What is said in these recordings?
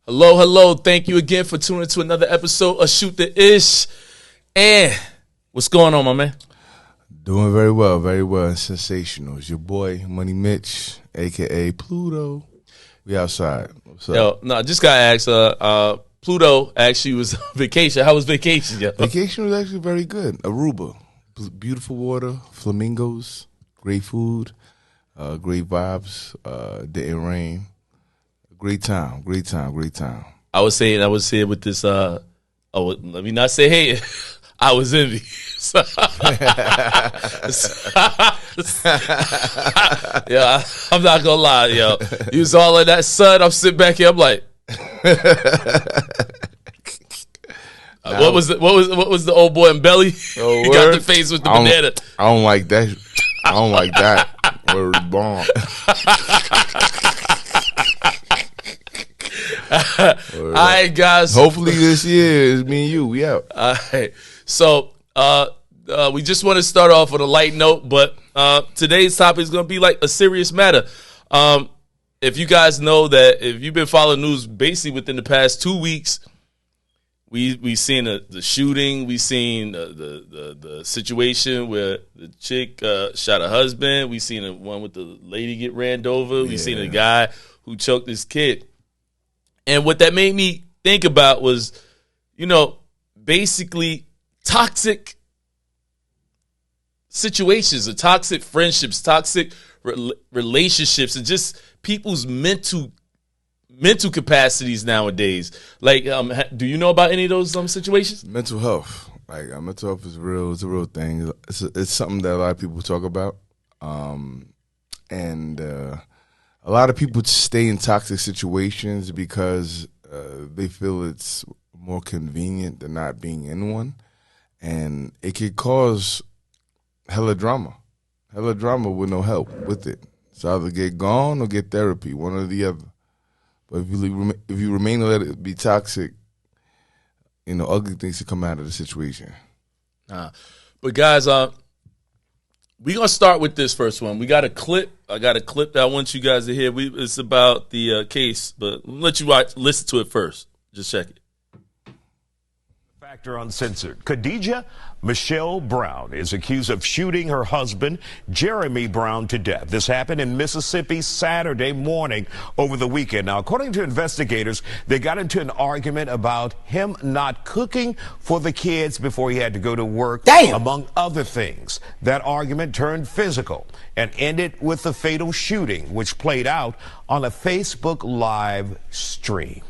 Hello, hello. Thank you again for tuning to another episode of Shoot the Ish. And what's going on, my man? Doing very well, very well. And sensational. It's your boy, Money Mitch, a.k.a. Pluto. We outside. What's up? Yo, no, I just got asked. Pluto actually was on vacation. How was vacation, yo? Vacation was actually very good. Aruba. Beautiful water, flamingos, great food, great vibes, didn't rain. Great time. I was saying with this, let me not say hey. I was envious. Yeah, I'm not gonna lie, yo. You was all in that sun. I'm sitting back here. I'm like, what was the old boy in Belly? Oh, He got the face with the banana. I don't like that. I don't like that. Word bomb. All right, guys. Hopefully this year is me and you. We out. All right. So we just want to start off with a light note, but today's topic is going to be like a serious matter. If you guys know that, if you've been following news basically within the past 2 weeks, we seen the shooting, we seen the situation where the chick shot her husband, we seen the one with the lady get ran over, we seen a guy who choked his kid. And what that made me think about was, basically toxic situations, or toxic friendships, toxic relationships, and just people's mental capacities nowadays. Like, do you know about any of those situations? Mental health. Like, mental health is real. It's a real thing. It's something that a lot of people talk about. And a lot of people stay in toxic situations because they feel it's more convenient than not being in one. And it could cause hella drama with no help with it. It's either get gone or get therapy, one or the other. But if you remain to let it be toxic, ugly things to come out of the situation. But guys, we're going to start with this first one. We got a clip. I got a clip that I want you guys to hear. It's about the case, but I'll let you listen to it first. Just check it. Factor Uncensored. Khadijah Michelle Brown is accused of shooting her husband, Jeremy Brown, to death. This happened in Mississippi Saturday morning over the weekend. Now, according to investigators, they got into an argument about him not cooking for the kids before he had to go to work, among other things. That argument turned physical and ended with the fatal shooting, which played out on a Facebook Live stream.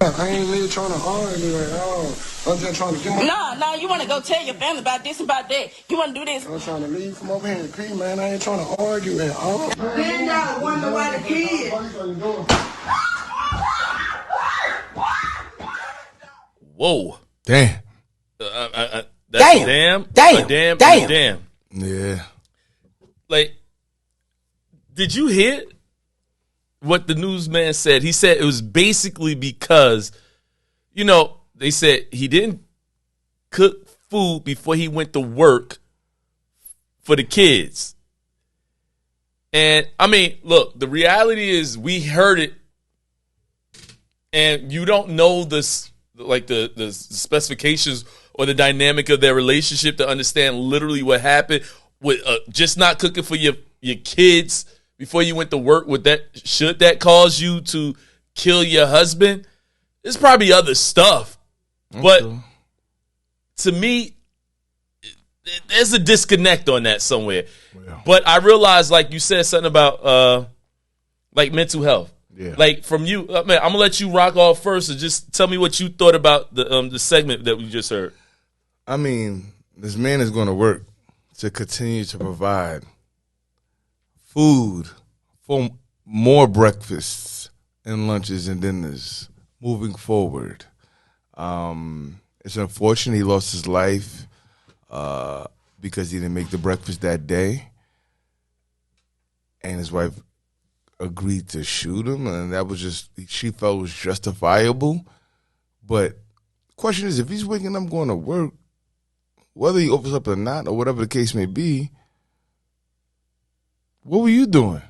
I ain't really trying to argue at all. I'm just trying to get my... No, you want to go tell your family about this, about that. You want to do this. I'm trying to leave from over here and pee, man. I ain't trying to argue at all. Then y'all wonder why the kids... Whoa. Damn. Damn. Yeah. Like, did you hear what the newsman said? He said it was basically because, they said he didn't cook food before he went to work for the kids. And, look, the reality is we heard it, and you don't know this, like the specifications or the dynamic of their relationship to understand literally what happened with just not cooking for your kids before you went to work. Should that cause you to kill your husband? There's probably other stuff, but to me, there's a disconnect on that somewhere. Yeah. But I realized, like you said, something about like mental health. Yeah. Like from you, man, I'm gonna let you rock off first, and just tell me what you thought about the segment that we just heard. This man is going to work to continue to provide food for more breakfasts and lunches and dinners moving forward. It's unfortunate he lost his life because he didn't make the breakfast that day, and his wife agreed to shoot him, and that was she felt was justifiable. But the question is, if he's waking up going to work, whether he overslept or not, or whatever the case may be, what were you doing?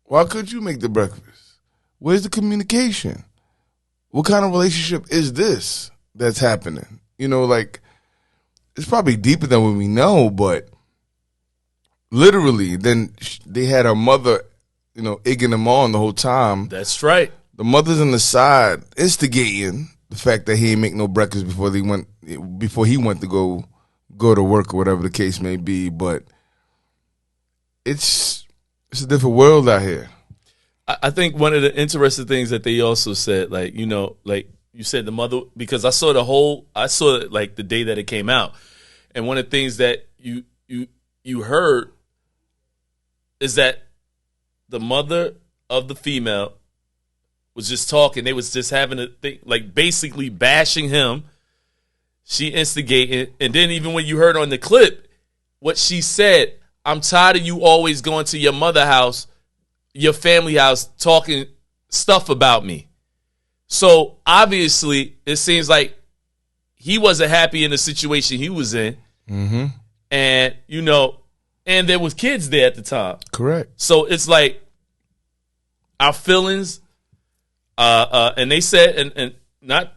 Why couldn't you make the breakfast? Where's the communication? What kind of relationship is this that's happening? You know, like, it's probably deeper than what we know, but literally, then they had her mother, you know, egging them on the whole time. That's right. The mother's on the side instigating the fact that he ain't make no breakfast before he went to go to work or whatever the case may be. But it's a different world out here. I think one of the interesting things that they also said, like, you know, like you said, the mother, because I saw it like the day that it came out, and one of the things that you heard is that the mother of the female was just talking. They was just having a thing, like basically bashing him. She instigated, and then even when you heard on the clip, what she said, I'm tired of you always going to your mother house, your family house, talking stuff about me. So obviously, it seems like he wasn't happy in the situation he was in. Mm-hmm. And, you know, and there was kids there at the time. Correct. So it's like our feelings, and they said, and not,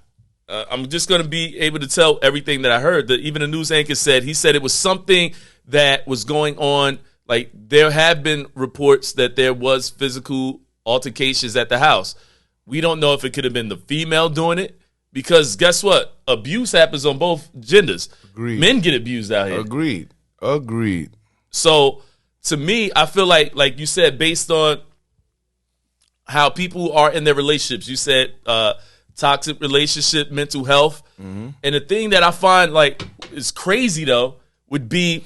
I'm just going to be able to tell everything that I heard. That even the news anchor said, he said it was something that was going on. Like, there have been reports that there was physical altercations at the house. We don't know if it could have been the female doing it, because guess what? Abuse happens on both genders. Agreed. Men get abused out here. Agreed. So to me, I feel like you said, based on how people are in their relationships, you said toxic relationship, mental health. Mm-hmm. And the thing that I find like is crazy though would be,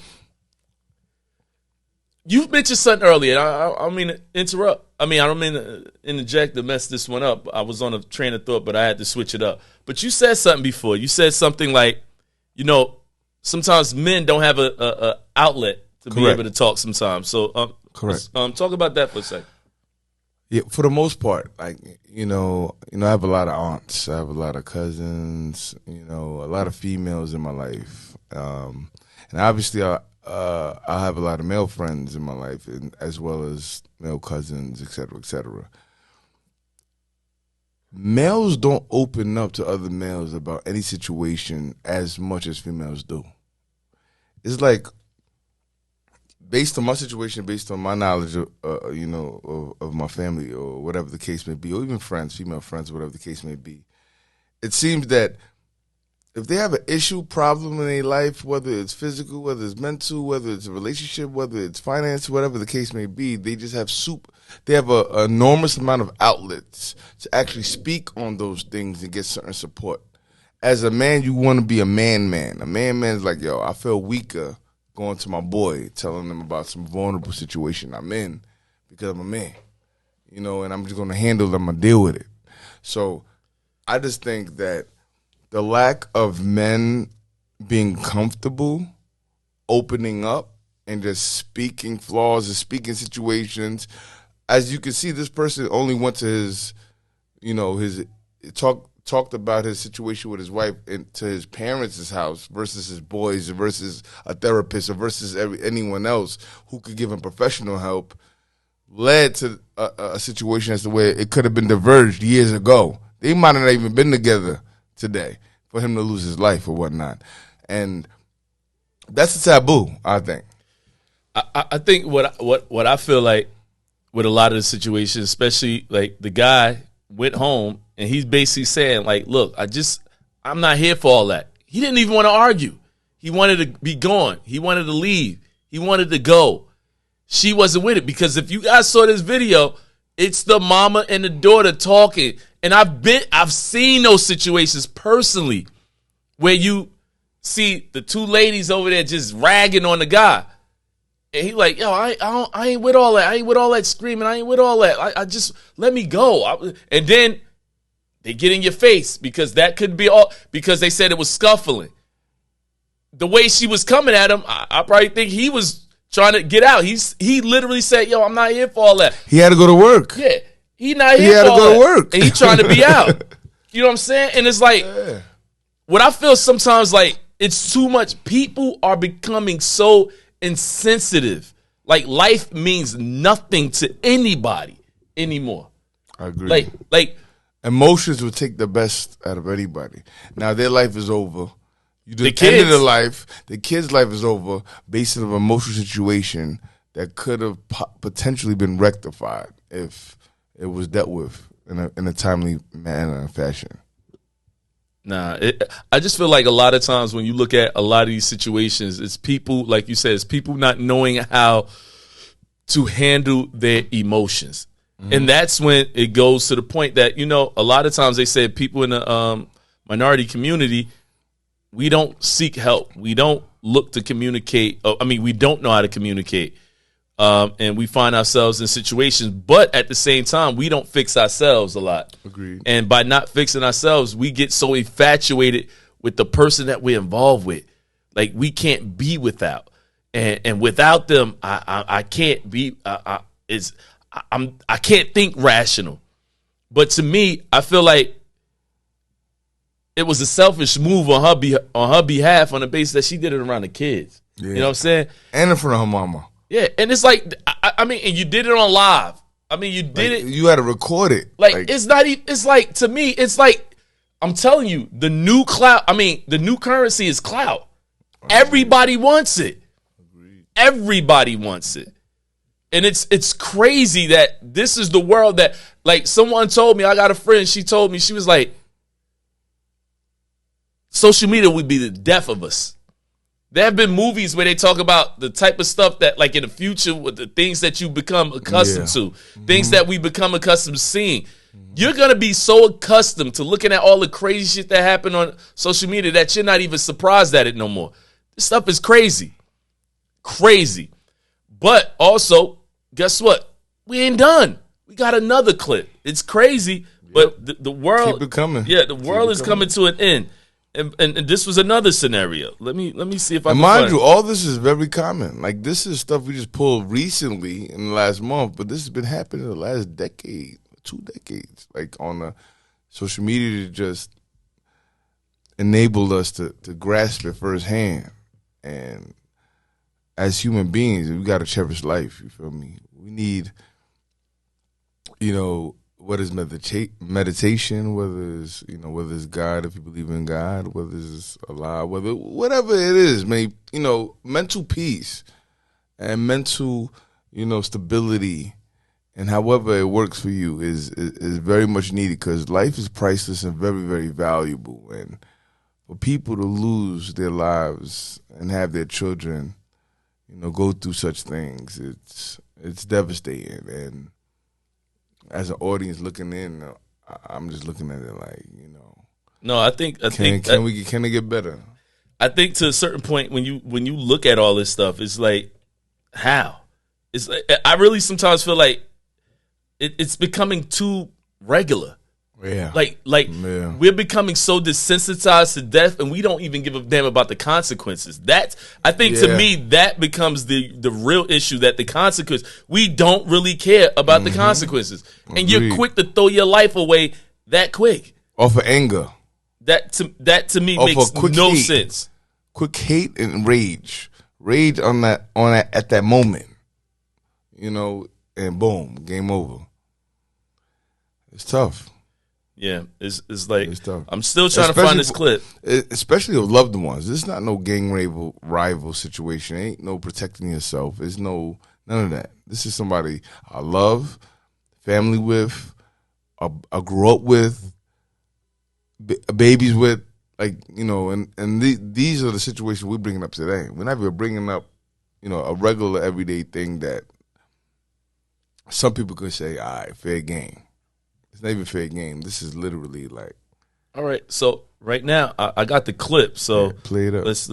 you mentioned something earlier. I don't mean to interrupt. I don't mean to interject to mess this one up. I was on a train of thought, but I had to switch it up. But you said something before. You said something like, you know, sometimes men don't have a outlet to Correct. be able to talk sometimes. So Correct. Talk about that for a second. Yeah, for the most part, like, you know, I have a lot of aunts, I have a lot of cousins, you know, a lot of females in my life, and obviously I have a lot of male friends in my life, and as well as male cousins, et cetera, et cetera. Males don't open up to other males about any situation as much as females do. It's like, based on my situation, based on my knowledge of, you know, of my family or whatever the case may be, or even friends, female friends, whatever the case may be, it seems that if they have an issue, problem in their life, whether it's physical, whether it's mental, whether it's a relationship, whether it's finance, whatever the case may be, they just have they have an enormous amount of outlets to actually speak on those things and get certain support. As a man, you want to be a man. A man is like, yo, I feel weaker going to my boy, telling him about some vulnerable situation I'm in because I'm a man, you know, and I'm just going to handle it, I'm going to deal with it. So I just think that the lack of men being comfortable opening up and just speaking flaws and speaking situations, as you can see, this person only went to his, you know, talked about his situation with his wife to his parents' house versus his boys versus a therapist or versus anyone else who could give him professional help, led to a situation as to where it could have been diverged years ago. They might have not even been together today for him to lose his life or whatnot. And that's a taboo, I think. I think what I feel like with a lot of the situations, especially like the guy went home and he's basically saying like, look, I'm not here for all that. He didn't even want to argue. He wanted to be gone. He wanted to leave. He wanted to go. She wasn't with it, because if you guys saw this video, it's the mama and the daughter talking. And I've seen those situations personally where you see the two ladies over there just ragging on the guy. And he like, yo, I ain't with all that. I ain't with all that screaming. I ain't with all that. I just, let me go. And then they get in your face, because that could be all, because they said it was scuffling. The way she was coming at him, I probably think he was trying to get out. He literally said, yo, I'm not here for all that. He had to go to work. Yeah. He not here for all that. He had to go to work. And he trying to be out. You know what I'm saying? And it's like, what I feel sometimes, like, it's too much. People are becoming so insensitive. Like, life means nothing to anybody anymore. I agree. Like emotions would take the best out of anybody. Now their life is over. You just The ended kids. the life. The kid's life is over based on an emotional situation that could have potentially been rectified if it was dealt with in a timely manner and fashion. Nah, I just feel like a lot of times when you look at a lot of these situations, it's people, like you said, it's people not knowing how to handle their emotions. And that's when it goes to the point that, you know, a lot of times they said people in the minority community, we don't seek help. We don't look to communicate. We don't know how to communicate. And we find ourselves in situations, but at the same time, we don't fix ourselves a lot. Agreed. And by not fixing ourselves, we get so infatuated with the person that we're involved with. Like, we can't be without. And without them, I can't be, I can't think rational. But to me, I feel like it was a selfish move on her behalf on the basis that she did it around the kids. Yeah. You know what I'm saying? And in front of her mama. Yeah, and it's like, and you did it on live. You did it. You had to record it. Like, it's not even, it's like, to me, it's like, I'm telling you, the new clout, the new currency is clout. Everybody wants it. Everybody wants it. And it's crazy that this is the world that, like, someone told me, I got a friend, she told me, she was like, social media would be the death of us. There have been movies where they talk about the type of stuff that, like, in the future, with the things that you become accustomed to, things that we become accustomed to seeing. You're going to be so accustomed to looking at all the crazy shit that happened on social media that you're not even surprised at it no more. This stuff is crazy. Crazy. But also, guess what? We ain't done. We got another clip. It's crazy, but the world... Keep it coming. Yeah, the world is coming to an end. And this was another scenario. Let me see if I can mind find you, all this is very common. Like, this is stuff we just pulled recently in the last month, but this has been happening in the last decade, 2 decades. Like, on the social media to just enabled us to grasp it firsthand. And as human beings, we got to cherish life. You feel me? We need, what is meditation, whether it's God, if you believe in God, whether it's Allah, whatever it is, mental peace and mental, stability, and however it works for you is very much needed, because life is priceless and very, very valuable. And for people to lose their lives and have their children, go through such things, it's devastating. And as an audience looking in, I'm just looking at it like, No, I think can it get better? I think to a certain point when you look at all this stuff, it's like, how? It's like, I really sometimes feel like it's becoming too regular. Yeah. Like Yeah. we're becoming so desensitized to death, and we don't even give a damn about the consequences. I think to me that becomes the real issue, that the consequence, we don't really care about the consequences. And you're Agreed. quick to throw your life away that quick. Off of anger. That to me Off makes of quick no hate. sense. Quick hate and rage. Rage on that at that moment. And boom, game over. It's tough. Yeah, it's like, It's tough. I'm still trying to find this clip. Especially of loved ones. This is not no gang rival situation. It ain't no protecting yourself. It's none of that. This is somebody I love, family with, I grew up with, babies with, and these are the situations we're bringing up today. We're not even bringing up, a regular everyday thing that some people could say, all right, fair game. It's not even fair game. This is literally like. All right, so right now I got the clip. So play it up. Let's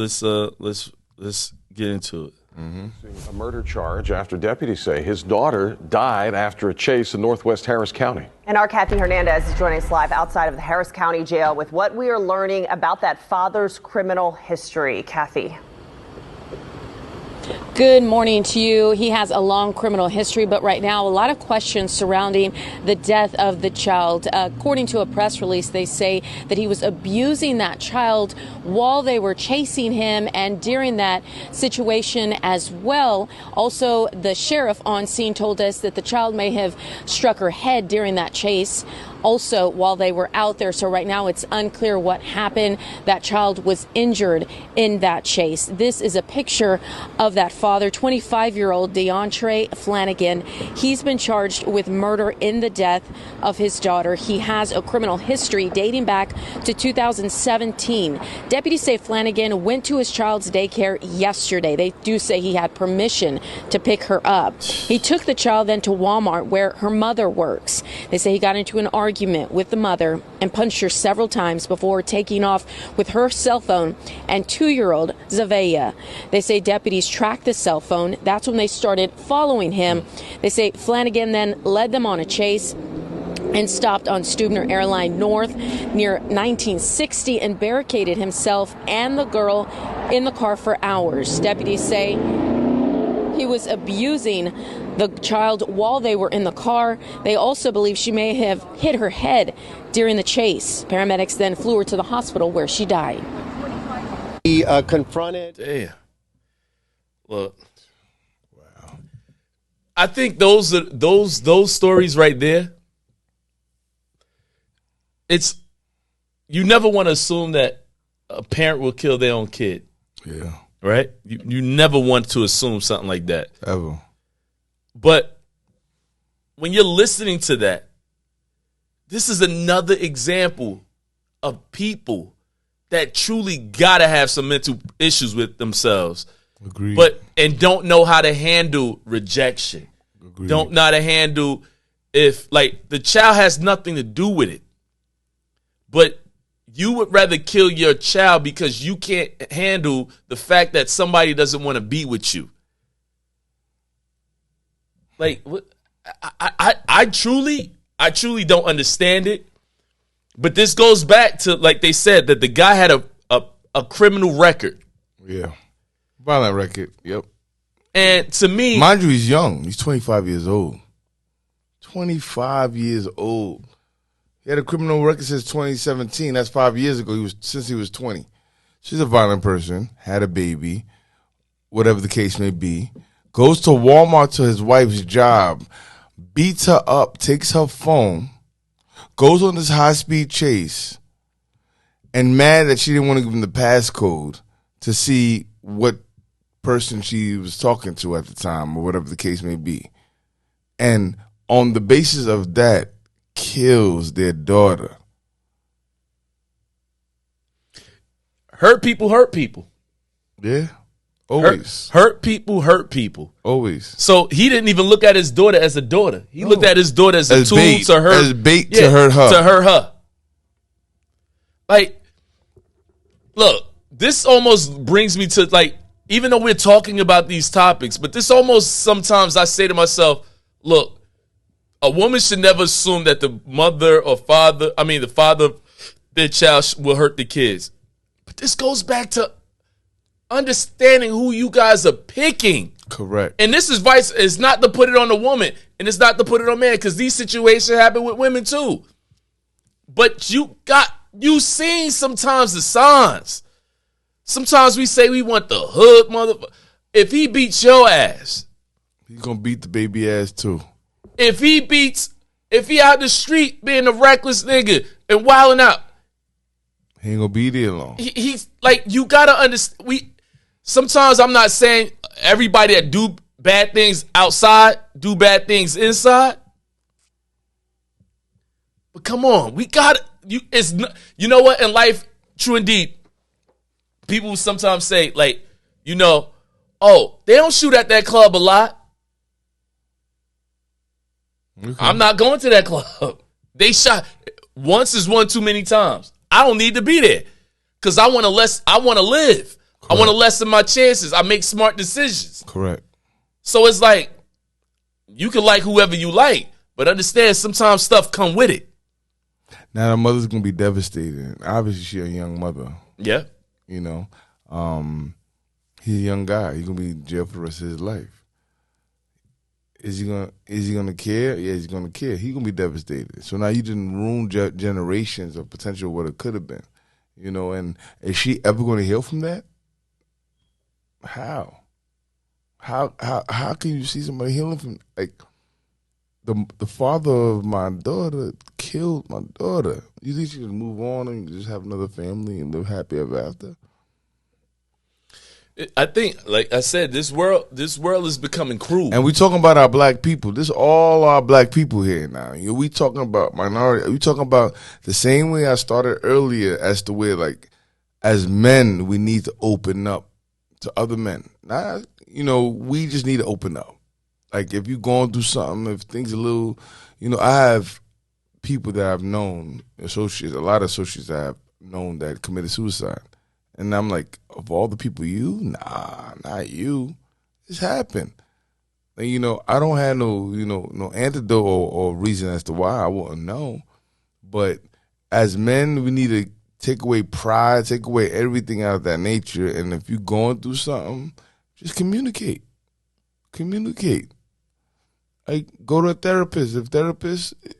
get into it. A murder charge after deputies say his daughter died after a chase in northwest Harris County. And our Kathy Hernandez is joining us live outside of the Harris County Jail with what we are learning about that father's criminal history. Kathy. Good morning to you. He has a long criminal history, but right now a lot of questions surrounding the death of the child. According to a press release, they say that he was abusing that child while they were chasing him and during that situation as well. Also, the sheriff on scene told us that the child may have struck her head during that chase. Also, while they were out there. So right now it's unclear what happened. That child was injured in that chase. This is a picture of that father, 25-year-old DeAndre Flanagan. He's been charged with murder in the death of his daughter. He has a criminal history dating back to 2017. Deputies say Flanagan went to his child's daycare yesterday. They do say he had permission to pick her up. He took the child then to Walmart where her mother works. They say he got into an argument with the mother and punched her several times before taking off with her cell phone and 2-year-old Zavea. They say deputies tracked the cell phone. That's when they started following him. They say Flanagan then led them on a chase and stopped on Stubner Airline North near 1960 and barricaded himself and the girl in the car for hours. Deputies say he was abusing the child while they were in the car. They also believe she may have hit her head during the chase. Paramedics then flew her to the hospital where she died. He confronted. Damn. Look. Wow. I think those stories right there. You never want to assume that a parent will kill their own kid. Yeah. Right? You never want to assume something like that. Ever. But when you're listening to that, this is another example of people that truly gotta have some mental issues with themselves. Agreed. And don't know how to handle rejection. Agreed. Don't know how to handle if, like, the child has nothing to do with it. But you would rather kill your child because you can't handle the fact that somebody doesn't want to be with you. Like, I truly don't understand it. But this goes back to, like they said, that the guy had a criminal record. Yeah. Violent record. Yep. And to me, mind you, he's young. He's 25 years old. 25 years old. He had a criminal record since 2017. That's 5 years ago. Since he was 20. She's a violent person, had a baby, whatever the case may be. Goes to Walmart to his wife's job, beats her up, takes her phone, goes on this high-speed chase, and mad that she didn't want to give him the passcode to see what person she was talking to at the time or whatever the case may be. And on the basis of that, kills their daughter. Hurt people. Yeah. Always. Hurt people. Always. So he didn't even look at his daughter as a daughter. He looked at his daughter as a tool bait, to hurt. As bait to hurt her. To hurt her. Like, look, this almost brings me to, like, even though we're talking about these topics, but this almost sometimes I say to myself, look, a woman should never assume that the mother or father, the father of their child will hurt the kids. But this goes back to understanding who you guys are picking. Correct. And this advice is not to put it on the woman and it's not to put it on man, because these situations happen with women too. But you seen sometimes the signs. Sometimes we say we want the hood motherfucker. If he beats your ass, he's gonna beat the baby ass too. If he out the street being a reckless nigga and wilding out, he ain't gonna be there long. He's like, you gotta understand. Sometimes I'm not saying everybody that do bad things outside do bad things inside, but come on, we gotta. You know what? In life, true and deep, people sometimes say, like, oh, they don't shoot at that club a lot. Okay. I'm not going to that club. They shot once is one too many times. I don't need to be there because I want to live. Correct. I want to lessen my chances. I make smart decisions. Correct. So it's like, you can like whoever you like, but understand sometimes stuff come with it. Now the mother's gonna be devastated. Obviously, she's a young mother. Yeah. He's a young guy. He's gonna be in jail for the rest of his life. Is he gonna care? Yeah, he's gonna care. He's gonna be devastated. So now you didn't ruin generations of potential what it could have been. And is she ever gonna heal from that? How? How can you see somebody healing from, like, the father of my daughter killed my daughter? You think she can move on and just have another family and live happy ever after? I think, like I said, this world is becoming cruel. And we talking about our black people. This all our black people here now. We talking about minority. We talking about the same way I started earlier as to where, like, as men, we need to open up to other men. Now, we just need to open up. Like, if you're going through something, if things a little, I have people that I've known, associates, a lot of associates I have known that committed suicide. And I'm like, of all the people, nah, not you. This happened. And, I don't have no antidote or reason as to why. I wouldn't know. But as men, we need to take away pride, take away everything out of that nature. And if you're going through something, just communicate. Communicate. Like, go to a therapist. If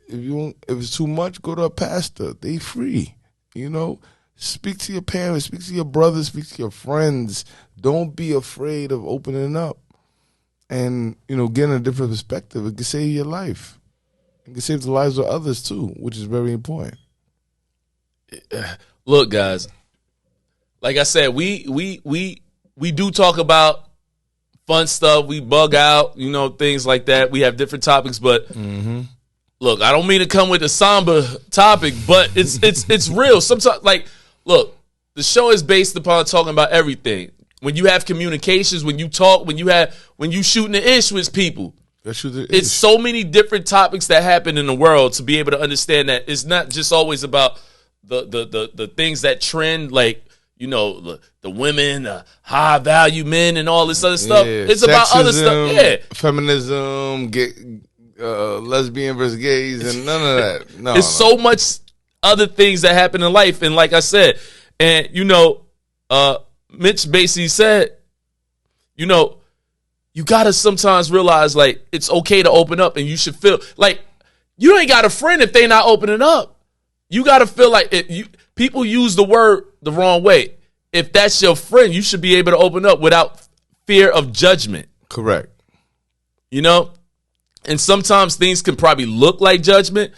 it's too much, go to a pastor. They free. Speak to your parents, speak to your brothers, speak to your friends. Don't be afraid of opening up. And, getting a different perspective. It can save your life. It can save the lives of others too, which is very important. Look, guys, like I said, we do talk about fun stuff. We bug out, things like that. We have different topics, but look, I don't mean to come with a somber topic, but it's real. Sometimes, like, look, the show is based upon talking about everything. When you have communications, when you talk, when you shooting the ish with people, it's so many different topics that happen in the world to be able to understand that it's not just always about the things that trend, like, the women, high value men, and all this other stuff. Yeah, it's about other stuff. Yeah, feminism, lesbian versus gays, and none of that. No, so much other things that happen in life, and like I said, and Mitch basically said, you gotta sometimes realize, like, it's okay to open up, and you should feel like you ain't got a friend if they not opening up. You gotta feel like people use the word the wrong way. If that's your friend, you should be able to open up without fear of judgment. Correct. And sometimes things can probably look like judgment,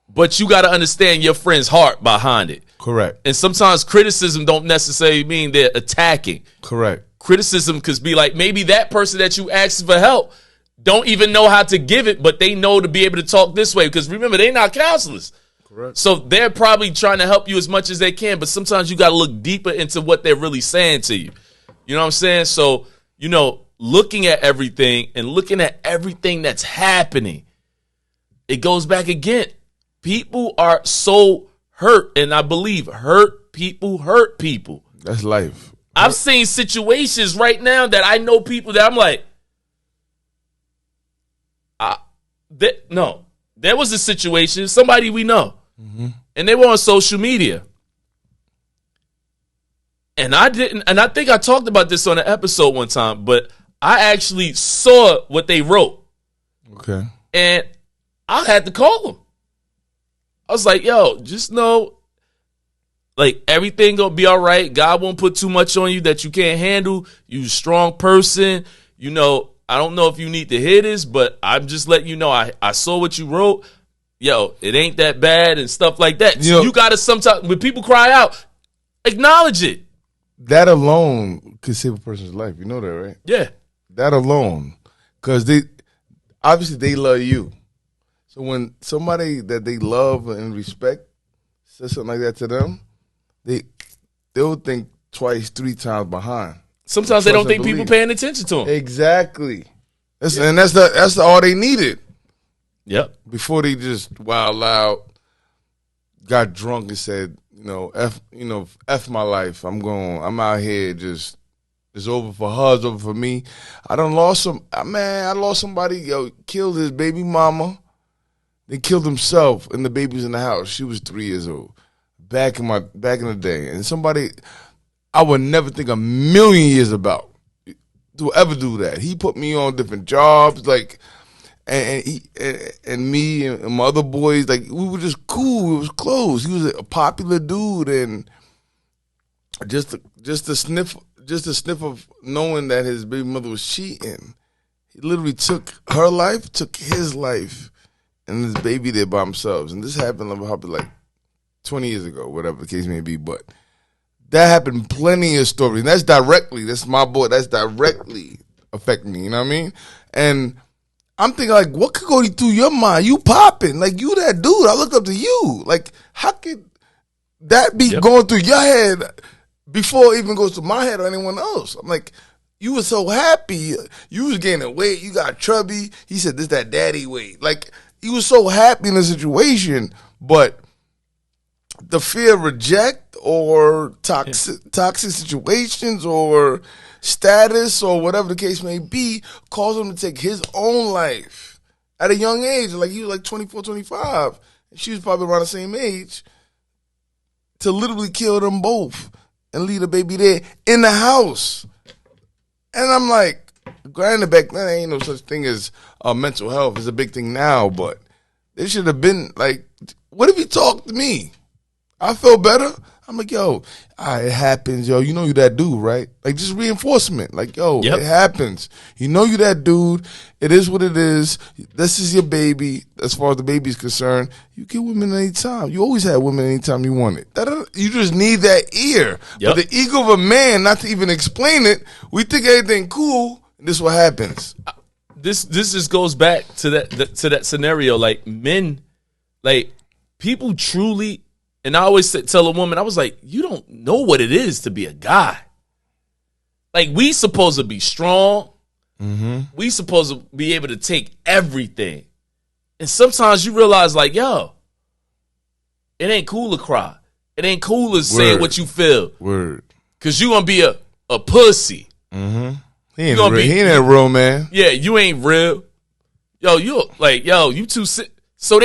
but you got to understand your friend's heart behind it. Correct. And sometimes criticism don't necessarily mean they're attacking. Correct. Criticism could be like, maybe that person that you asked for help don't even know how to give it, but they know to be able to talk this way. Because remember, they're not counselors. Correct. So they're probably trying to help you as much as they can, but sometimes you got to look deeper into what they're really saying to you. You know what I'm saying? So, looking at everything and looking at everything that's happening, it goes back again. People are so hurt, and I believe hurt people hurt people. That's life. I've seen situations right now that I know people that I'm like, there was a situation, somebody we know, and they were on social media. And I think I talked about this on an episode one time, but I actually saw what they wrote. Okay. And I had to call them. I was like, yo, just know, like, everything gonna be all right. God won't put too much on you that you can't handle. You a strong person. I don't know if you need to hear this, but I'm just letting you know I saw what you wrote. Yo, it ain't that bad and stuff like that. So you gotta sometimes, when people cry out, acknowledge it. That alone could save a person's life. You know that, right? Yeah. That alone. Because obviously they love you. So when somebody that they love and respect says something like that to them, they'll think twice, 3 times behind. Sometimes they don't think people paying attention to them. Exactly. And that's all they needed. Yep. Before they just wild out, got drunk and said, F my life. I'm out here just, it's over for her, it's over for me. I lost somebody, killed his baby mama. They killed himself and the baby's in the house. She was 3 years old. Back in the day. And somebody I would never think a million years about. to ever do that. He put me on different jobs, like, and me and my other boys, like, we were just cool. We was close. He was a popular dude, and just a sniff of knowing that his baby mother was cheating. He literally took her life, took his life, and his baby there by themselves. And this happened probably like 20 years ago, whatever the case may be. But that happened plenty of stories. And that's my boy, that's directly affecting me, you know what I mean? And I'm thinking, like, what could go through your mind? You popping. Like, you that dude. I looked up to you. Like, how could that be going through your head before it even goes to my head or anyone else? I'm like, you were so happy. You was gaining weight. You got chubby. He said, this that daddy weight. Like, he was so happy in the situation, but the fear of reject or toxic situations or status or whatever the case may be caused him to take his own life at a young age. Like, he was like 24, 25. And she was probably around the same age, to literally kill them both and leave the baby there in the house. And I'm like, granted, back then, ain't no such thing as mental health. It's a big thing now, but it should have been like, what if he talked to me? I felt better. I'm like, yo, it happens, yo. You know you that dude, right? Like, just reinforcement. Like, yo, it happens. You know you that dude. It is what it is. This is your baby. As far as the baby's concerned, you get women anytime. You always had women anytime you wanted. You just need that ear. But the ego of a man, not to even explain it, we think everything cool, and this is what happens. This just goes back to that scenario. Like, men, like, people truly. And I always tell a woman, I was like, you don't know what it is to be a guy. Like, we supposed to be strong. Mm-hmm. We supposed to be able to take everything. And sometimes you realize, like, yo, it ain't cool to cry. It ain't cool to say what you feel. Word. Because you going to be a pussy. Mm-hmm. He ain't a real man. Yeah, you ain't real. Yo, you too sick. So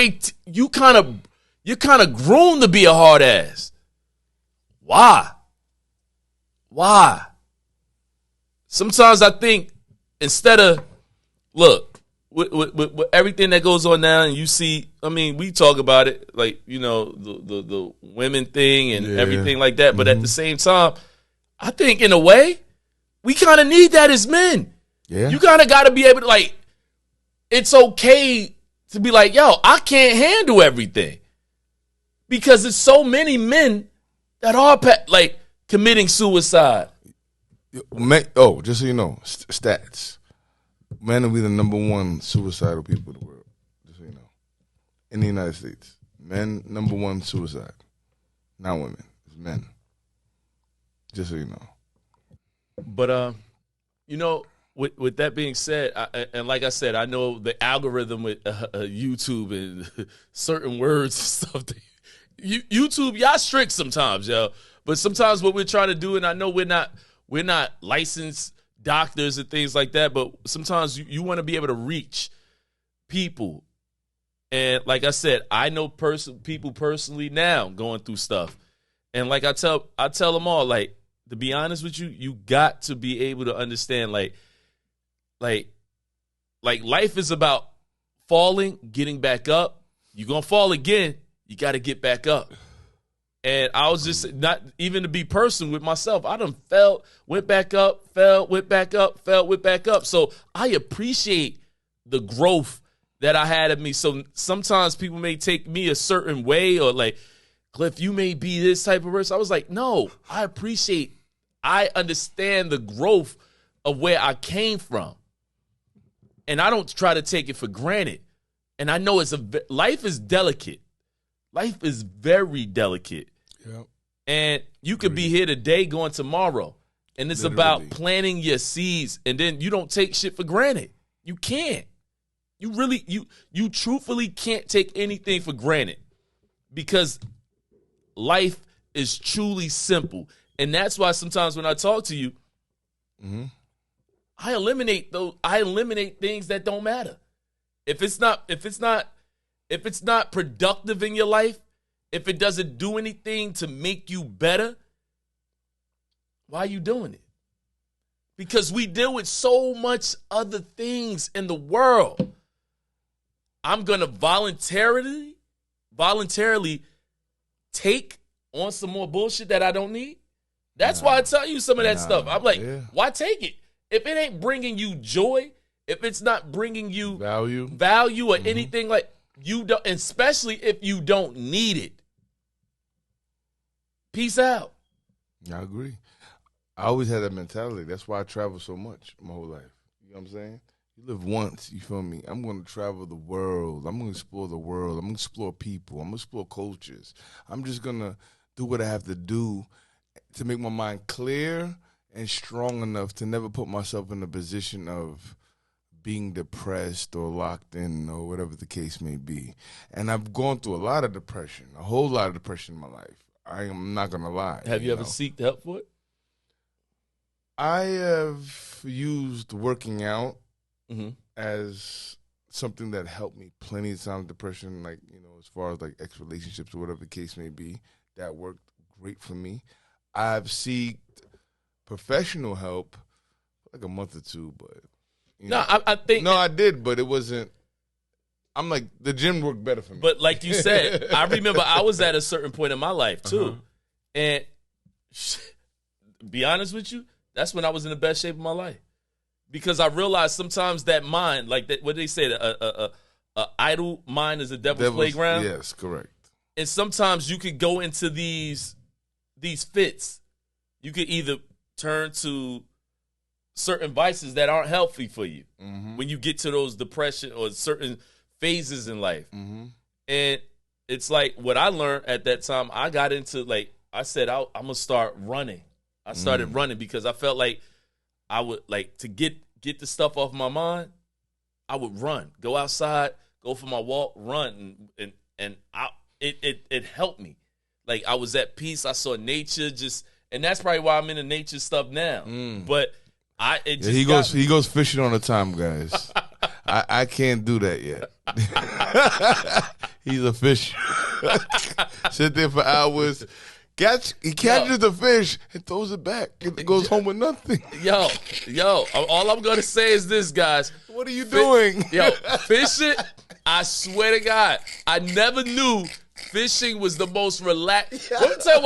you're kind of groomed to be a hard ass. Why? Sometimes I think instead of, look, with everything that goes on now, and you see, I mean, we talk about it, like, you know, the women thing and everything like that. But at the same time, I think in a way, we kind of need that as men. Yeah. You kind of got to be able to, like, it's okay to be like, yo, I can't handle everything. Because there's so many men that are, like, committing suicide. Just so you know, stats. Men will be the number one suicidal people in the world. Just so you know. In the United States. Men, number one suicide. Not women. It's men. Just so you know. But, you know, with that being said, and like I said, I know the algorithm with YouTube and certain words and stuff. YouTube, y'all strict sometimes, yo. But sometimes what we're trying to do, and I know we're not licensed doctors and things like that, but sometimes you want to be able to reach people. And like I said, I know people personally now going through stuff. And like I tell them all, like, to be honest with you, you got to be able to understand, like life is about falling, getting back up. You're going to fall again. You got to get back up. And I was just, not even to be personal with myself, I done fell, went back up, fell, went back up, fell, went back up. So I appreciate the growth that I had in me. So sometimes people may take me a certain way, or like, Cliff, you may be this type of person. I was like, no, I understand the growth of where I came from. And I don't try to take it for granted. And I know life is delicate. Life is very delicate. Yep. And you could be here today going tomorrow. And it's about planting your seeds. And then you don't take shit for granted. You can't. You truthfully can't take anything for granted. Because life is truly simple. And that's why sometimes when I talk to you, I eliminate things that don't matter. If it's not productive in your life, if it doesn't do anything to make you better, why are you doing it? because we deal with so much other things in the world. I'm going to voluntarily take on some more bullshit that I don't need. That's why I tell you some of that stuff. I'm like, why take it? If it ain't bringing you joy, if it's not bringing you value or anything, like, you don't, especially if you don't need it, peace out. I agree. I always had that mentality. That's why I travel so much my whole life. You know what I'm saying? You live once, you feel me? I'm going to travel the world. I'm going to explore the world. I'm going to explore people. I'm going to explore cultures. I'm just going to do what I have to do to make my mind clear and strong enough to never put myself in a position of being depressed or locked in or whatever the case may be. And I've gone through a lot of depression, a whole lot of depression in my life. I am not going to lie. Have you ever sought help for it? I have used working out as something that helped me plenty of times. Depression, like, you know, as far as like ex-relationships or whatever the case may be, that worked great for me. I've sought professional help for like a month or two, but I think I did, but it wasn't. I'm like, the gym worked better for me. But like you said, I remember I was at a certain point in my life too, and be honest with you, that's when I was in the best shape of my life, because I realized sometimes that mind, like that, what they say, a idle mind is a devil's playground. Yes, correct. And sometimes you could go into these fits. You could either turn to certain vices that aren't healthy for you when you get to those depression or certain phases in life. And it's like what I learned at that time, I got into, like, I said, I'm going to start running. I started running because I felt like I would, like, to get the stuff off my mind, I would run, go outside, go for my walk, run. And it helped me. Like, I was at peace. I saw nature and that's probably why I'm into nature stuff now. But he goes fishing on the time, guys. I can't do that yet. He's a fish. Sit there for hours. He catches the fish and throws it back. It goes home with nothing. Yo, all I'm gonna say is this, guys. What are you doing? Fishing. I swear to God, I never knew fishing was the most relaxed. Let me tell you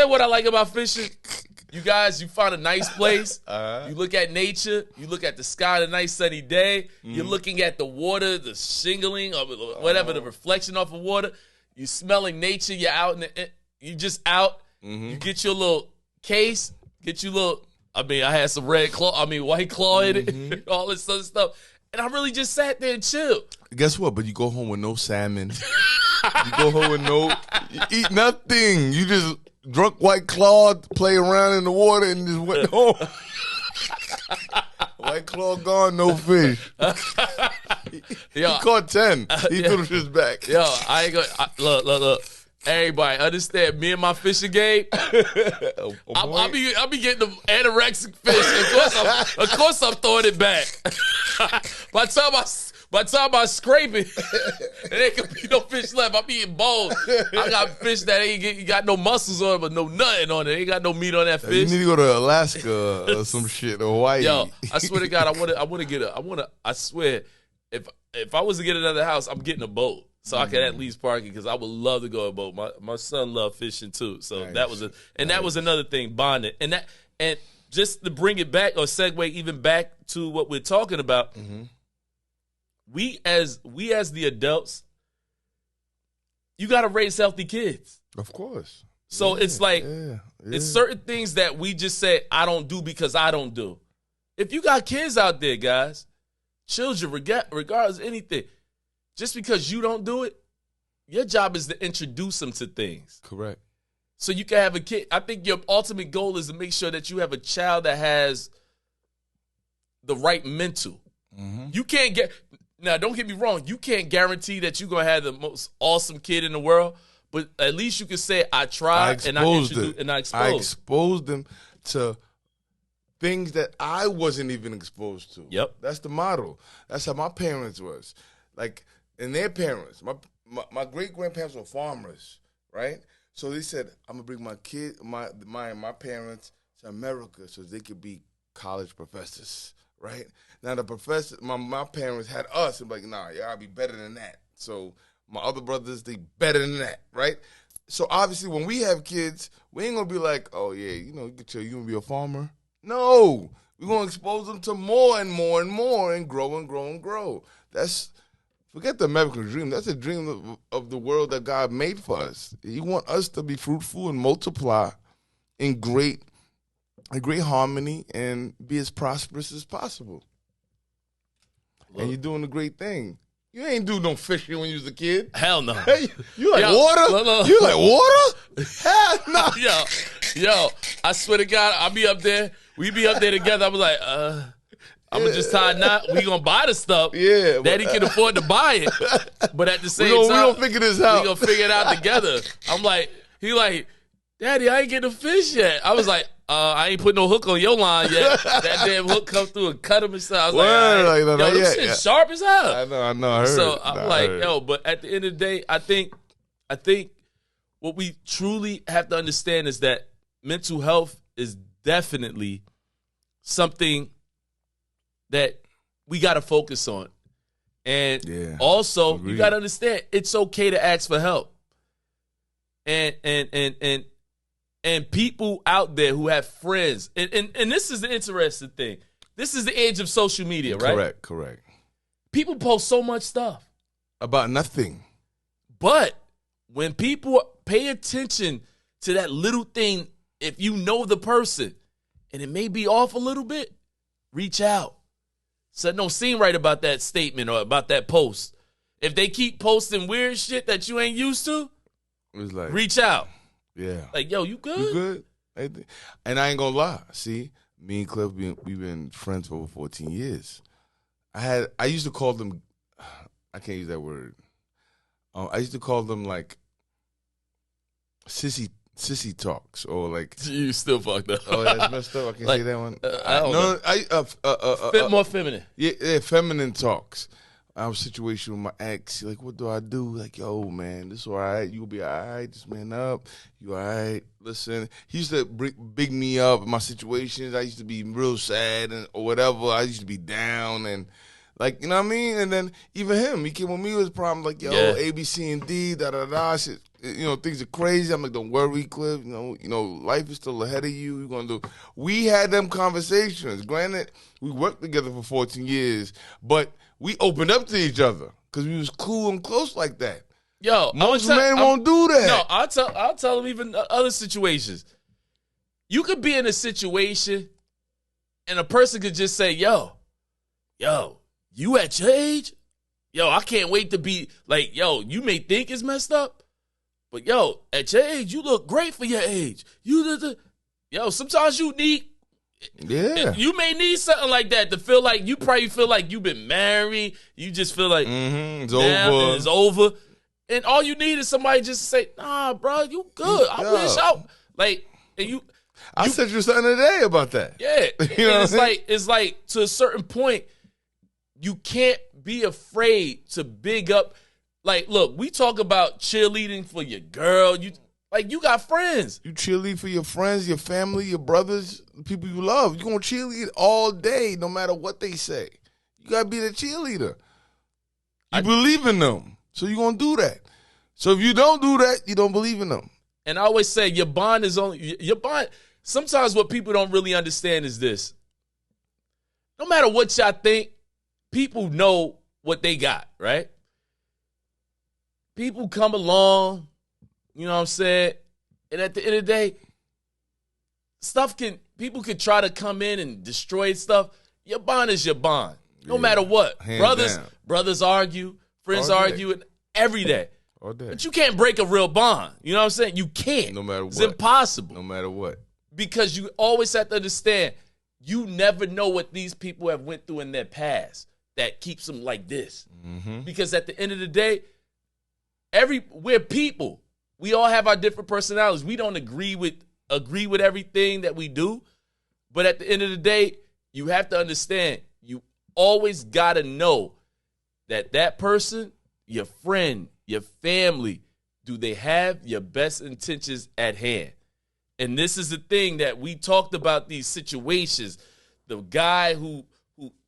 what I like about fishing. You guys, you find a nice place. You look at nature. You look at the sky, a nice sunny day. You're looking at the water, the shingling, or whatever, the reflection off of water. You're smelling nature. You're out you just out. You get your little case. Get your little. I had some white claw in it. All this other stuff. And I really just sat there and chilled. Guess what? But you go home with no salmon. You go home with you eat nothing. You just drunk White Claw, play around in the water, and just went home. White Claw gone, no fish. He caught 10. He threw the fish back. Yo, I ain't gonna look. Everybody understand me and my fishing game. I'll be getting the anorexic fish. Of course I'm throwing it back. By the time I scrape it, there ain't gonna be no fish left. I'm eating bones. I got fish that ain't got no muscles on it, but no nothing on it. Ain't got no meat on that fish. You need to go to Alaska or some shit, or Hawaii. Yo, I swear to God, I swear, if I was to get another house, I'm getting a boat. So I can at least park it, because I would love to go on a boat. My son loved fishing too. So that was another thing, bonding. And just to bring it back or segue even back to what we're talking about, we as the adults, you got to raise healthy kids. Of course. So it's like, it's certain things that we just say, I don't do because I don't do. If you got kids out there, guys, children, regardless of anything, just because you don't do it, your job is to introduce them to things. Correct. So you can have a kid. I think your ultimate goal is to make sure that you have a child that has the right mental. You can't now, don't get me wrong, you can't guarantee that you're going to have the most awesome kid in the world, but at least you can say, I tried and I exposed them to things that I wasn't even exposed to. Yep. That's the model. That's how my parents was. Like, and their parents, my great-grandparents were farmers, right? So they said, I'm gonna bring my parents to America so they could be college professors, right? Now the professor, my parents had us and like, nah, y'all be better than that. So my other brothers, they better than that, right? So obviously when we have kids, we ain't gonna be like, oh yeah, you gonna be a farmer. No, we're gonna expose them to more and more and more and grow and grow and grow. Forget the American dream. That's a dream of the world that God made for us. He want us to be fruitful and multiply in great harmony and be as prosperous as possible. Look. And you're doing a great thing. You ain't do no fishing when you was a kid. Hell no. You like water? Look. You like water? Hell no. Yo, I swear to God, I'll be up there. We be up there together. I'm like, I'm going to just tie a knot. We going to buy the stuff. Yeah. Daddy can afford to buy it. But at the same time, we going to figure this out. We going to figure it out together. I'm like, he like, Daddy, I ain't getting a fish yet. I was like, I ain't put no hook on your line yet. That damn hook come through and cut him and stuff. I was like, yo, this shit's sharp as hell. I know. I heard. So I'm like, yo, but at the end of the day, I think what we truly have to understand is that mental health is definitely something that we got to focus on. And also, you got to understand, it's okay to ask for help. And people out there who have friends, and this is the interesting thing. This is the age of social media, right? Correct. People post so much stuff. About nothing. But when people pay attention to that little thing, if you know the person, and it may be off a little bit, reach out. Something don't seem right about that statement or about that post. If they keep posting weird shit that you ain't used to, it's like, reach out. Yeah. Like, yo, you good? You good? And I ain't gonna lie. See, me and Cliff, we've been friends for over 14 years. I used to call them, I can't use that word. I used to call them like sissy talks or like. You still fucked up. Oh, that's messed up. I can't say that one. I don't know. Bit more feminine. Yeah, feminine talks. I was in a situation with my ex. Like, what do I do? Like, yo, man, this all right. You'll be all right. Just man up. You all right? Listen, he used to big me up in my situations. I used to be real sad or whatever. I used to be down and, like, you know what I mean? And then even him, he came with me with his problem. Like, yo, A, B, C, and D, da-da-da. Shit, things are crazy. I'm like, don't worry, Cliff. You know, life is still ahead of you. You're going to do. We had them conversations. Granted, we worked together for 14 years, but we opened up to each other because we was cool and close like that. Yo, most men won't do that. No, I'll tell them even other situations. You could be in a situation and a person could just say, yo, you at your age? Yo, I can't wait to be like, yo, you may think it's messed up, but yo, at your age, you look great for your age. Yo, sometimes you need. Yeah. You may need something like that to feel like you probably feel like you've been married. You just feel like it's over. It's over. And all you need is somebody just to say, nah, bro, you good. I wish I sent you something today about that. Yeah. You know it's like to a certain point, you can't be afraid to big up. Like, look, we talk about cheerleading for your girl. You got friends. You cheerlead for your friends, your family, your brothers, the people you love. You're going to cheerlead all day, no matter what they say. You got to be the cheerleader. You believe in them, so you're going to do that. So if you don't do that, you don't believe in them. And I always say your bond is only – your bond – sometimes what people don't really understand is this. No matter what y'all think, people know what they got, right? People come along – you know what I'm saying? And at the end of the day, people can try to come in and destroy stuff. Your bond is your bond. No matter what. Brothers argue, friends argue every day. All day. But you can't break a real bond. You know what I'm saying? You can't. No matter what. It's impossible. No matter what. Because you always have to understand, you never know what these people have went through in their past that keeps them like this. Mm-hmm. Because at the end of the day, we're people. We all have our different personalities. We don't agree with everything that we do. But at the end of the day, you have to understand, you always got to know that person, your friend, your family, do they have your best intentions at hand? And this is the thing that we talked about, these situations, the guy who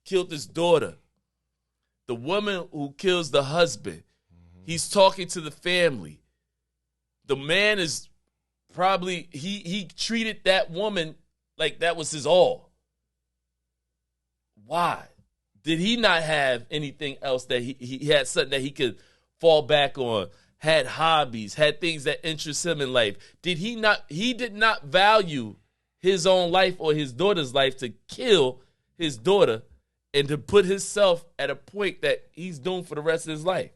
killed his daughter, the woman who kills the husband. He's talking to the family. The man is probably, he treated that woman like that was his all. Why? Did he not have anything else that he had something that he could fall back on, had hobbies, had things that interest him in life? He did not value his own life or his daughter's life to kill his daughter and to put himself at a point that he's doomed for the rest of his life.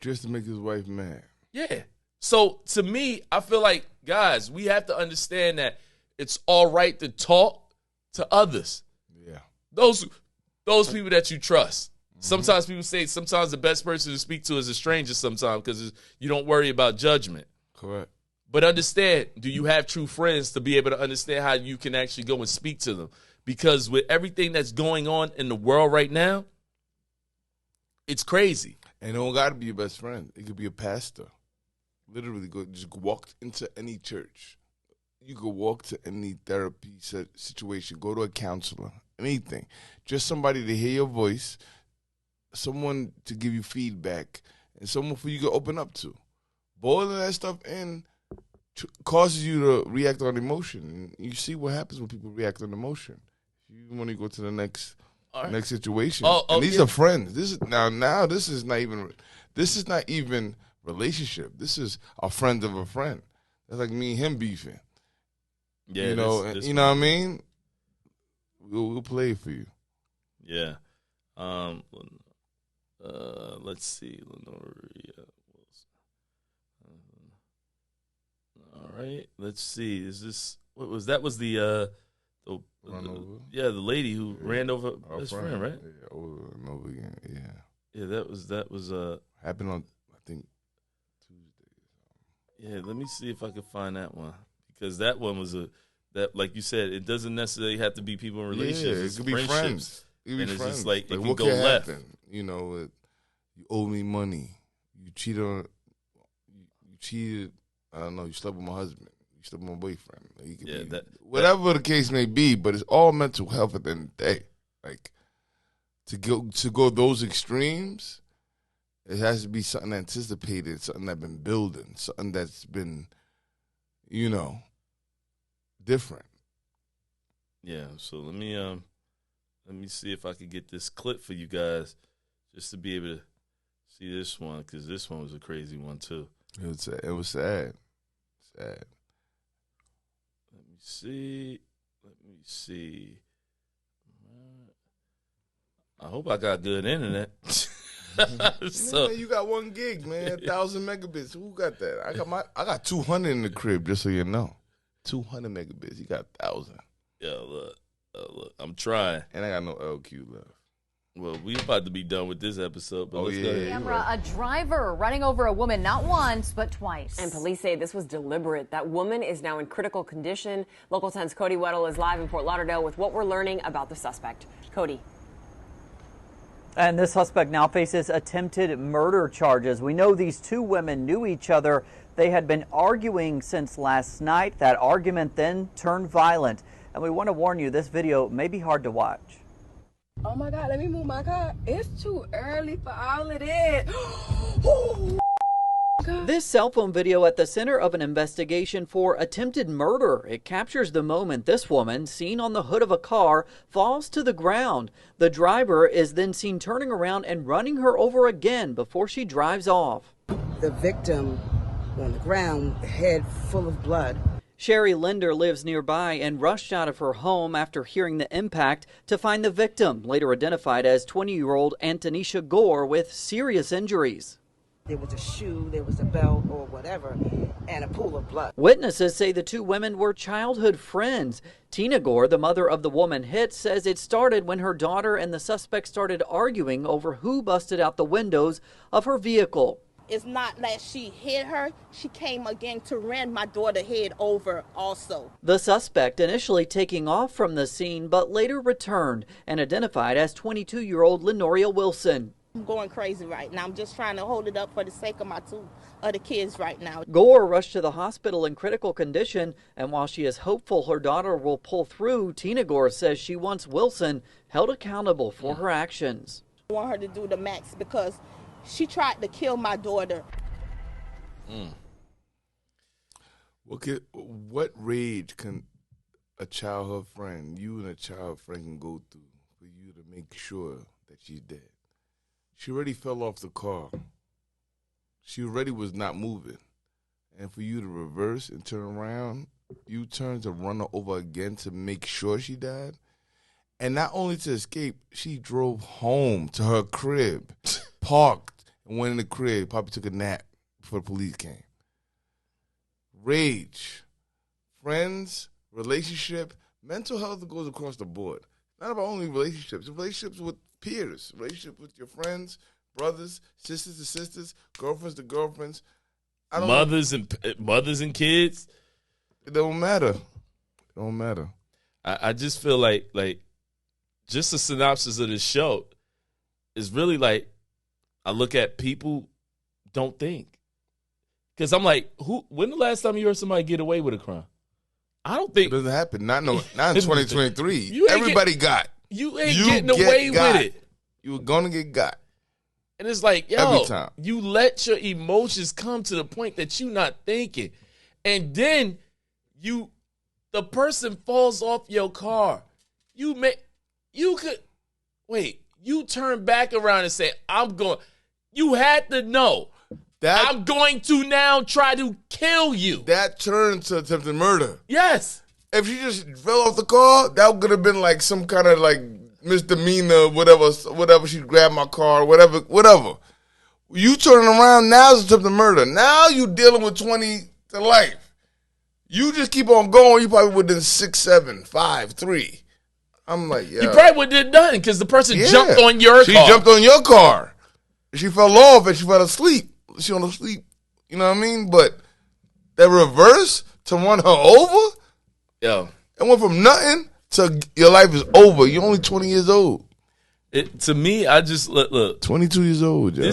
Just to make his wife mad. Yeah. So to me, I feel like, guys, we have to understand that it's all right to talk to others. Yeah. Those people that you trust. Sometimes people say sometimes the best person to speak to is a stranger sometimes because you don't worry about judgment. Correct. But understand, do you have true friends to be able to understand how you can actually go and speak to them? Because with everything that's going on in the world right now, it's crazy. And it don't got to be your best friend. It could be a pastor. Literally, just walk into any church. You could walk to any therapy situation. Go to a counselor. Anything. Just somebody to hear your voice, someone to give you feedback, and someone for you to open up to. Boiling that stuff in causes you to react on emotion. And you see what happens when people react on emotion. You want to go to the next situation. And these are friends. This is now this is not even relationship. This is a friend of a friend. That's like me and him beefing. Yeah, you know what I mean? We'll play for you. Yeah. Let's see. Lenoria Wilson. All right. Let's see. Is this what was that? Was the the lady who ran over her best friend, right? Yeah, over and over again. Yeah. Yeah, that was happened on I think Tuesday. Yeah, let me see if I can find that one because that one was that like you said, it doesn't necessarily have to be people in relationships. Yeah, it could be friends. It could be friends. It's just like it what can go left. Happen? You know, you owe me money. You cheated. I don't know. You slept with my husband. You slept with my boyfriend. Whatever the case may be, but it's all mental health at the end of the day. Like to go those extremes, it has to be something anticipated, something that's been building, something that's been, different. Yeah. So let me see if I can get this clip for you guys, just to be able to see this one because this one was a crazy one too. It was sad. Sad. Let me see. I hope I got good internet. So man, you got 1 gig, man, 1,000 megabits. Who got that? I got 200 in the crib, just so you know. 200 megabits. You got 1,000. Yeah, look, I'm trying, and I got no LQ left. Well, we about to be done with this episode, but let's go ahead. Camera, a driver running over a woman not once, but twice. And police say this was deliberate. That woman is now in critical condition. Local 10's Cody Weddle is live in Fort Lauderdale with what we're learning about the suspect. Cody. And this suspect now faces attempted murder charges. We know these two women knew each other. They had been arguing since last night. That argument then turned violent. And we want to warn you, this video may be hard to watch. Oh my God, let me move my car. It's too early for all of that. This cell phone video at the center of an investigation for attempted murder. It captures the moment this woman, seen on the hood of a car, falls to the ground. The driver is then seen turning around and running her over again before she drives off. The victim on the ground, head full of blood. Sherry Linder lives nearby and rushed out of her home after hearing the impact to find the victim, later identified as 20-year-old Antonisha Gore with serious injuries. There was a shoe, there was a belt or whatever, and a pool of blood. Witnesses say the two women were childhood friends. Tina Gore, the mother of the woman hit, says it started when her daughter and the suspect started arguing over who busted out the windows of her vehicle. It's not that she hit her. She came again to run my daughter's head over also. The suspect initially taking off from the scene, but later returned and identified as 22-year-old Lenoria Wilson. I'm going crazy right now. I'm just trying to hold it up for the sake of my two other kids right now. Gore rushed to the hospital in critical condition, and while she is hopeful her daughter will pull through, Tina Gore says she wants Wilson held accountable for her actions. I want her to do the max because she tried to kill my daughter. What rage can a childhood friend, you and a childhood friend, can go through for you to make sure that she's dead? She already fell off the car. She already was not moving. And for you to reverse and turn around, you turn to run her over again to make sure she died. And not only to escape, she drove home to her crib, parked, and went in the crib, probably took a nap before the police came. Rage. Friends, relationship, mental health goes across the board. Not about only relationships, relationships with peers, relationships with your friends, brothers, sisters to sisters, girlfriends to girlfriends. Mothers and kids. It don't matter. It don't matter. I just feel like just a synopsis of this show is really like, I look at people don't think. Because I'm like, when the last time you heard somebody get away with a crime? I don't think. It doesn't happen. Not in 2023. Everybody got. You ain't getting away with it. You were going to get got. And it's like, yo, every time. You let your emotions come to the point that you not thinking. And then the person falls off your car. You turn back around and say, you had to know. I'm going to now try to kill you. That turned to attempted murder. Yes. If she just fell off the car, that could have been like some kind of like misdemeanor, whatever. She grabbed my car, whatever. You turning around, now it's attempted murder. Now you dealing with 20 to life. You just keep on going, you probably would have done 6, 7, 5, 3. I'm like, yeah. You probably would have done because the person jumped on your car. She jumped on your car. She fell off and she fell asleep. She on sleep, you know what I mean? But that reverse to run her over, yo, it went from nothing to your life is over. You're only 20 years old. To me, I just look 22 years old. Yo.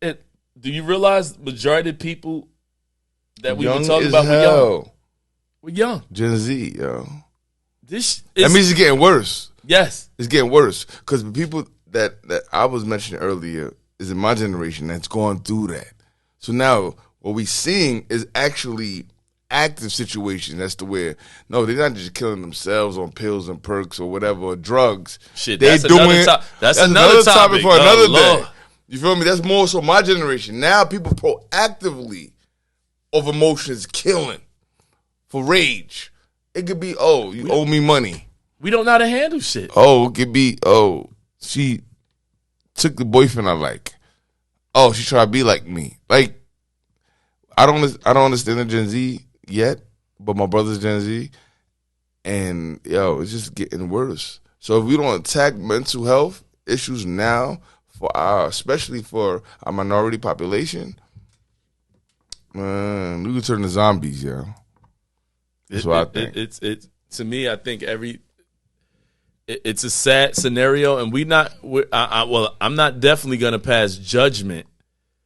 Do you realize majority of people that we young were talking about were young? We're young. Gen Z, yo. That means it's getting worse. Yes, it's getting worse because the people that I was mentioning earlier is in my generation that's going through that. So now what we seeing is actually active situations. That's where they're not just killing themselves on pills and perks or whatever, or drugs. Shit, that's another topic for another day. You feel me? That's more so my generation. Now people proactively of emotions killing for rage. It could be, you owe me money. We don't know how to handle shit. It could be, she took the boyfriend I like. She tried to be like me. Like, I don't understand the Gen Z yet, but my brother's Gen Z, and it's just getting worse. So if we don't attack mental health issues now especially for our minority population, man, we could turn to zombies, yo. That's what I think. To me, I think it's a sad scenario, and I'm not definitely going to pass judgment.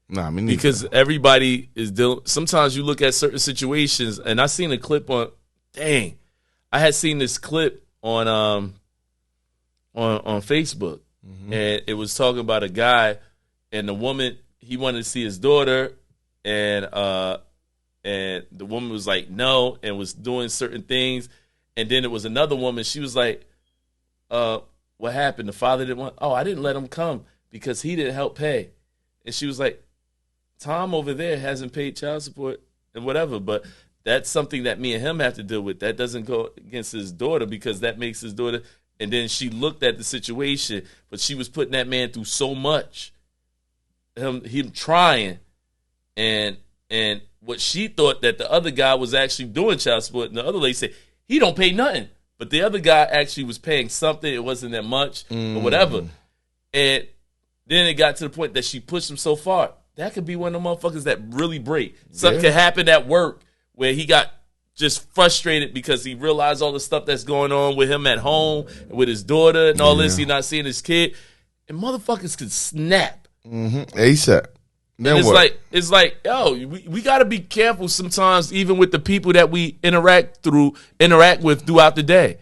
Nah, me neither. Because everybody is dealing. Sometimes you look at certain situations, and I seen a clip I had seen this clip on Facebook, and it was talking about a guy and the woman. He wanted to see his daughter, and the woman was like no, and was doing certain things, and then it was another woman. She was like, what happened? The father didn't want. I didn't let him come because he didn't help pay, and she was like, Tom over there hasn't paid child support and whatever, but that's something that me and him have to deal with. That doesn't go against his daughter because that makes his daughter. And then she looked at the situation, but she was putting that man through so much, him trying, and what she thought that the other guy was actually doing child support, and the other lady said he don't pay nothing, but the other guy actually was paying something. It wasn't that much or whatever, and then it got to the point that she pushed him so far. That could be one of the motherfuckers that really break. Something could happen at work where he got just frustrated because he realized all the stuff that's going on with him at home, with his daughter and all this. He's not seeing his kid. and motherfuckers can snap. ASAP. Then And what? it's like, yo, we got to be careful sometimes, even with the people that we interact with throughout the day.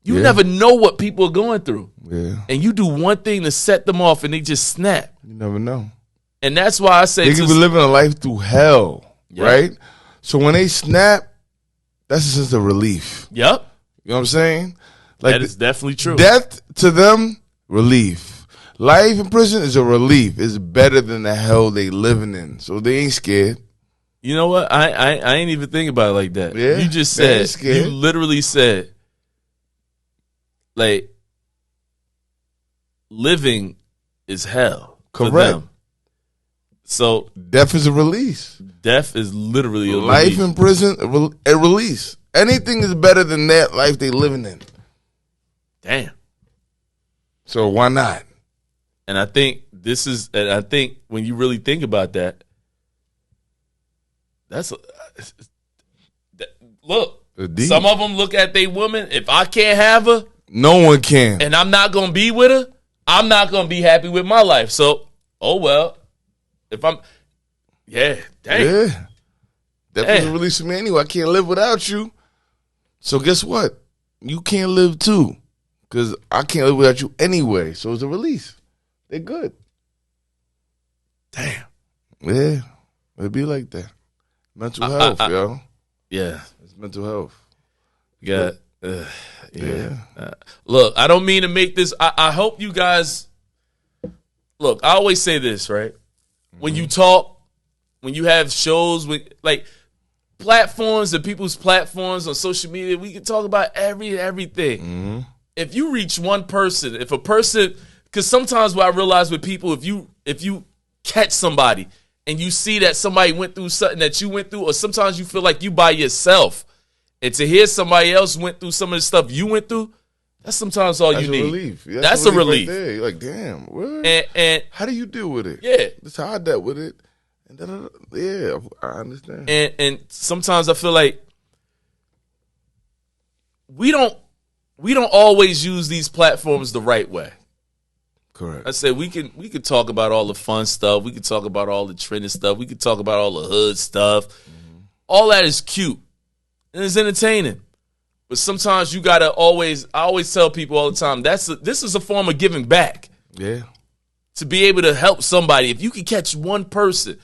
You never know what people are going through. Yeah. And you do one thing to set them off and they just snap. You never know. And that's why I say they could be living a life through hell, right? So when they snap, that's just a relief. Yep. You know what I'm saying? Like that is definitely true. Death to them, relief. Life in prison is a relief. It's better than the hell they living in. So they ain't scared. You know what? I ain't even think about it like that. Yeah, you just they ain't said, scared. you literally said, like, living is hell. Correct. For them. So death is a release. Death is literally a life release. in prison, a release. Anything is better than that life they living in. Damn. So why not? And I think when you really think about that, look. Some of them look at their woman. If I can't have her, no one can. And I'm not gonna be with her, I'm not gonna be happy with my life. So, oh well. If I'm, damn. Yeah. That was a release for me anyway. I can't live without you. So guess what? You can't live too. Because I can't live without you anyway. So it's a release. They're good. Damn. Yeah. It'd be like that. Mental health, yo. Yeah. It's mental health. Yeah. Look, I don't mean to make this. I hope you guys. Look, I always say this, right? When you talk, when you have shows with like platforms and people's platforms on social media, we can talk about everything. If you reach one person, if a person, because sometimes what I realize with people, if you catch somebody and you see that somebody went through something that you went through, or sometimes you feel like you by yourself, and to hear somebody else went through some of the stuff you went through, that's sometimes all you need. Relief. That's a relief. Right there. You're like, damn, what? And how do you deal with it? Yeah. That's how I dealt with it. And yeah, I understand. And sometimes I feel like we don't always use these platforms the right way. Correct. I say we can talk about all the fun stuff. We can talk about all the trending stuff. We can talk about all the hood stuff. All that is cute and it's entertaining. But sometimes you gotta I always tell people all the time, this is a form of giving back. Yeah. To be able to help somebody, if you can catch one person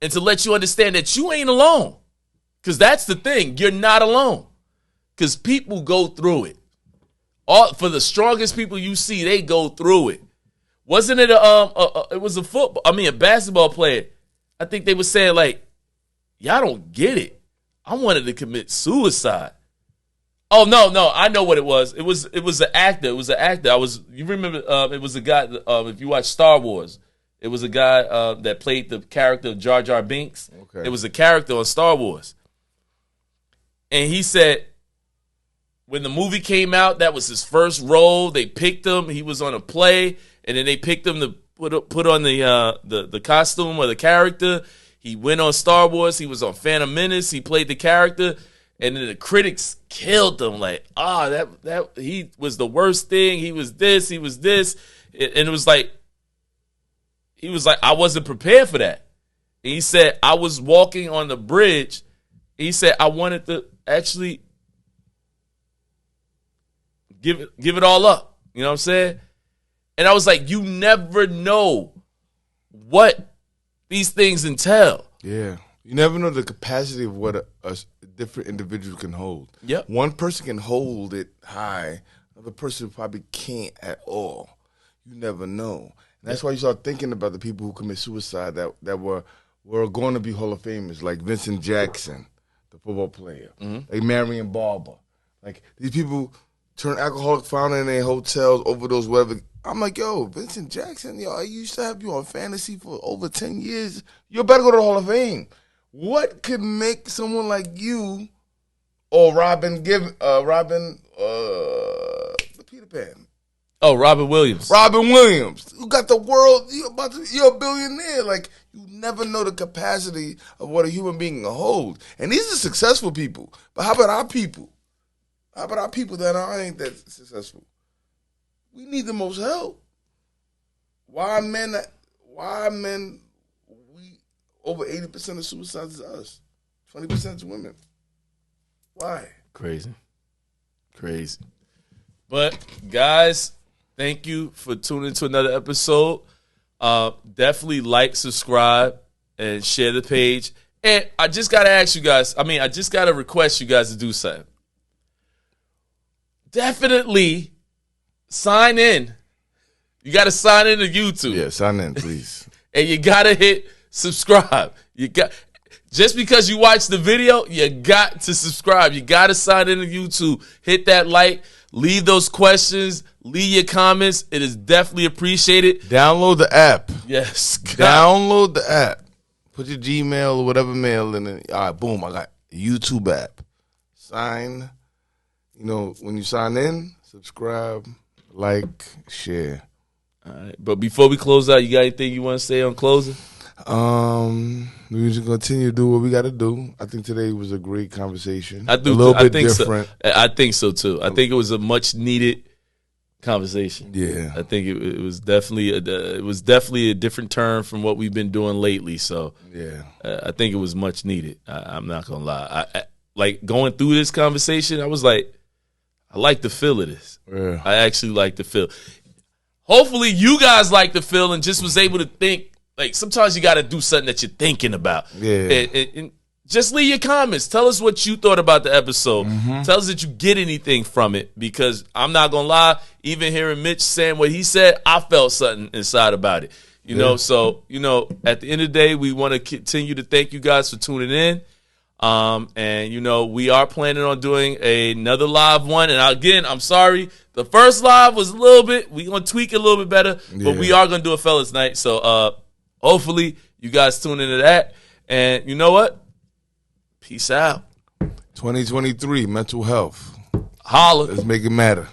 and to let you understand that you ain't alone. Because that's the thing, you're not alone. Because people go through it. For the strongest people you see, they go through it. Wasn't it it was a basketball player. I think they were saying like, y'all don't get it. I wanted to commit suicide. Oh no, I know what it was. It was an actor. It was an actor. You remember it was a guy if you watch Star Wars, it was a guy that played the character of Jar Jar Binks. Okay. It was a character on Star Wars. And he said when the movie came out, that was his first role. They picked him. He was on a play, and then they picked him to put on the costume or the character. He went on Star Wars. He was on Phantom Menace. He played the character, and then the critics killed him. Like, that he was the worst thing. He was this. He was this, and it was like he was like, I wasn't prepared for that. And he said, I was walking on the bridge. He said, I wanted to actually give it all up. You know what I'm saying? And I was like, you never know what these things entail. Yeah. You never know the capacity of what a different individual can hold. Yep. One person can hold it high. Another person probably can't at all. You never know. And that's why you start thinking about the people who commit suicide that were going to be Hall of Famers, like Vincent Jackson, the football player, like Marion Barber. Like, these people turn alcoholic, found in their hotels, overdose, whatever. I'm like, yo, Vincent Jackson, I used to have you on fantasy for over 10 years. You better go to the Hall of Fame. What could make someone like you or Peter Pan? Oh, Robin Williams. Robin Williams, who got the world, you're a billionaire. Like, you never know the capacity of what a human being can hold. And these are successful people. But how about our people? How about our people that ain't that successful? We need the most help. Why men? We over 80% of suicides is us. 20% is women. Why? Crazy. But guys, thank you for tuning to another episode. Definitely like, subscribe, and share the page. And I just got to ask you guys, I just got to request you guys to do something. Definitely sign in. You got to sign in to YouTube. Yeah, sign in, please. And you got to hit subscribe. Just because you watch the video, you got to subscribe. You got to sign in to YouTube. Hit that like. Leave those questions. Leave your comments. It is definitely appreciated. Download the app. Yes. Download the app. Put your Gmail or whatever mail in it. All right, boom, I got a YouTube app. Sign. When you sign in, subscribe, like, share. All right. But before we close out, you got anything you want to say on closing? We just continue to do what we got to do. I think today was a great conversation. I do. A little bit different. I think so too. I think it was a much needed conversation. Yeah, I think it was definitely a different turn from what we've been doing lately. So yeah, I think it was much needed. I'm not gonna lie. I like going through this conversation. I was like, I like the feel of this. Yeah. I actually like the feel. Hopefully, you guys like the feel and just was able to think. Like, sometimes you got to do something that you're thinking about. Yeah. And just leave your comments. Tell us what you thought about the episode. Mm-hmm. Tell us that you get anything from it. Because I'm not going to lie, even hearing Mitch saying what he said, I felt something inside about it. You know, so, at the end of the day, we want to continue to thank you guys for tuning in. And, we are planning on doing another live one. And again, I'm sorry. The first live was we're going to tweak it a little bit better. But we are going to do a fellas night. So, hopefully, you guys tune into that. And you know what? Peace out. 2023, mental health. Holla. Let's make it matter.